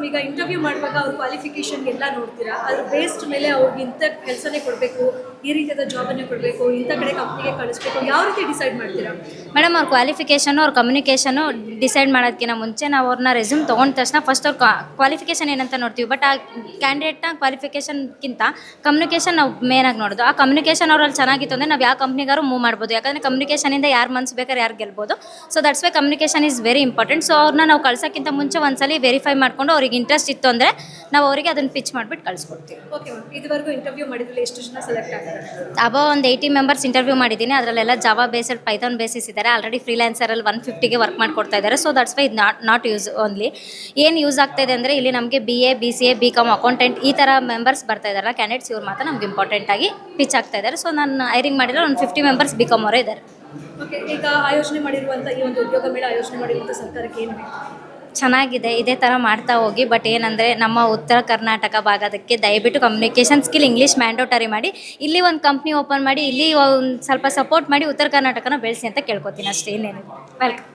Ma'am, ಈಗ interview ಮಾಡುವಾಗ ಅವ್ರ ಕ್ವಾಲಿಫಿಕೇಷನ್ ಎಲ್ಲ ನೋಡ್ತೀರಾ? ಅದ್ರ ಬೇಸ್ಡ್ ಮೇಲೆ ಅವ್ರಿಗೆ ಇಂಥ ಕೆಲಸನೇ ಕೊಡಬೇಕು, ಈ ರೀತಿಯಾದ ಜಾಬನ್ನೇ ಕೊಡಬೇಕು, ಇಂಥ ಕಡೆ ಕಂಪ್ನಿಗೆ ಕಳಿಸ್ಬೇಕು, ಯಾವ ರೀತಿ ಡಿಸೈಡ್ ಮಾಡ್ತೀರಾ? ಮೇಡಮ್ ಅವ್ರ ಕ್ವಾಲಿಫಿಕೇಷನು ಅವ್ರ ಕಮ್ಯುನಿಕೇಷನು ಡಿಸೈಡ್ ಮಾಡೋದಕ್ಕಿಂತ ಮುಂಚೆ ನಾವು ಅವ್ರನ್ನ ರೆಸ್ಯೂಮ್ ತೊಗೊಂಡ ತಕ್ಷಣ ಫಸ್ಟ್ ಅವ್ರ ಕ್ವಾಲಿಫಿಕೇಷನ್ ಏನಂತ ನೋಡ್ತೀವಿ. ಬಟ್ ಆ ಕ್ಯಾಂಡಿಡೇಟ್ನ ಕ್ವಾಲಿಫಿಕೇಷನ್ಗಿಂತ ಕಮ್ಯುನಿಕೇಷನ್ ನಾವು ಮೇನಾಗಿ ನೋಡೋದು. ಆ ಕಮ್ಯುನಿಕೇಷನ್ ಅವರಲ್ಲಿ ಚೆನ್ನಾಗಿತ್ತು ಅಂದರೆ ನಾವು ಯಾವ ಕಂಪ್ನಿಗಾರು ಮೂವ್ ಮಾಡ್ಬೋದು. ಯಾಕಂದರೆ ಕಮ್ಯುನಿಕೇಷನಿಂದ ಯಾರು ಮನ್ಸು ಬೇಕಾದ್ರೆ ಯಾರು ಗೆಲ್ಬೋದು. So that's why communication is very important. So ಅವ್ರನ್ನ ನಾವು ಕಳ್ಸೋಕ್ಕಿಂತ ಮುಂಚೆ ಒಂದ್ಸಲಿ ವೆರಿಫೈ ಮಾಡಿಕೊಂಡು ಅವ್ರಿಗೆ ಇಂಟ್ರೆಸ್ಟ್ ಇತ್ತು ಅಂದರೆ ನಾವು ಅವರಿಗೆ ಅದನ್ನು ಪಿಚ್ ಮಾಡಿಬಿಟ್ಟು ಕಳಿಸ್ಕೊಡ್ತೀವಿ. ಓಕೆ ಮ್ಯಾಮ್, ಇದುವರೆಗೂ ಇಂಟರ್ವ್ಯೂ ಮಾಡಿದ್ರಲ್ಲಿ ಎಷ್ಟು ಜನ ಸೆಲೆಕ್ಟ್ ಆಗ್ತಾರೆ? ಅಬೌವ್ ಒಂದು 80 ಮೆಂಬರ್ಸ್ ಇಂಟರ್ವ್ಯೂ ಮಾಡಿದ್ದೀನಿ. ಅದರಲ್ಲೆಲ್ಲ ಜಾವಾ ಬೇಸ್ಡ್ ಪೈಥಾನ್ ಬೇಸಿಸ್ ಇದ್ದಾರೆ. ಆಲ್ರೆಡಿ ಫ್ರೀಲ್ಯಾನ್ಸರಲ್ಲಿ 150ಗೆ ವರ್ಕ್ ಮಾಡ್ಕೊಡ್ತಾ ಇದ್ದಾರೆ. So that's why not use only. ಏನು ಯೂಸ್ ಆಗ್ತಾಯಿದೆ ಅಂದರೆ ಇಲ್ಲಿ ನಮಗೆ BA BCA BCom ಅಕೌಂಟೆಂಟ್ ಈ ಥರ ಮೆಂಬರ್ಸ್ ಬರ್ತಾ ಇದ್ದಾರಲ್ಲ ಕ್ಯಾಂಡಿಡೇಟ್ಸ್, ಇವ್ರು ಮಾತ್ರ ನಮ್ಗೆ ಇಂಪಾರ್ಟೆಂಟಾಗಿ ಪಿಚ್ ಆಗ್ತಾ ಇದ್ದಾರೆ. ಸೊ ನಾನು ಹೈರಿಂಗ್ ಮಾಡಿರೋ ಒಂದು 50 ಮೆಂಬರ್ಸ್ BCom ಅವರೇ ಇದ್ದಾರೆ. ಓಕೆ, ಈಗ ಆಯೋಜನೆ ಮಾಡಿರುವಂಥ ಈ ಒಂದು ಉದ್ಯೋಗ ಮೇಳ ಆಯೋಜನೆ ಮಾಡಿರುವಂಥ ಸರ್ಕಾರಕ್ಕೆ ಏನು ಬೇಕು? ಚೆನ್ನಾಗಿದೆ, ಇದೇ ಥರ ಮಾಡ್ತಾ ಹೋಗಿ. ಬಟ್ ಏನಂದರೆ ನಮ್ಮ ಉತ್ತರ ಕರ್ನಾಟಕ ಭಾಗದಕ್ಕೆ ದಯವಿಟ್ಟು ಕಮ್ಯುನಿಕೇಷನ್ ಸ್ಕಿಲ್ ಇಂಗ್ಲೀಷ್ ಮ್ಯಾಂಡೇಟರಿ ಮಾಡಿ ಇಲ್ಲಿ ಒಂದು ಕಂಪ್ನಿ ಓಪನ್ ಮಾಡಿ ಇಲ್ಲಿ ಒಂದು ಸ್ವಲ್ಪ ಸಪೋರ್ಟ್ ಮಾಡಿ ಉತ್ತರ ಕರ್ನಾಟಕನ ಬೆಳೆಸಿ ಅಂತ ಕೇಳ್ಕೊತೀನಿ ಅಷ್ಟೇ, ಇನ್ನೇನಿಲ್ಲ. ವೆಲ್ಕಮ್.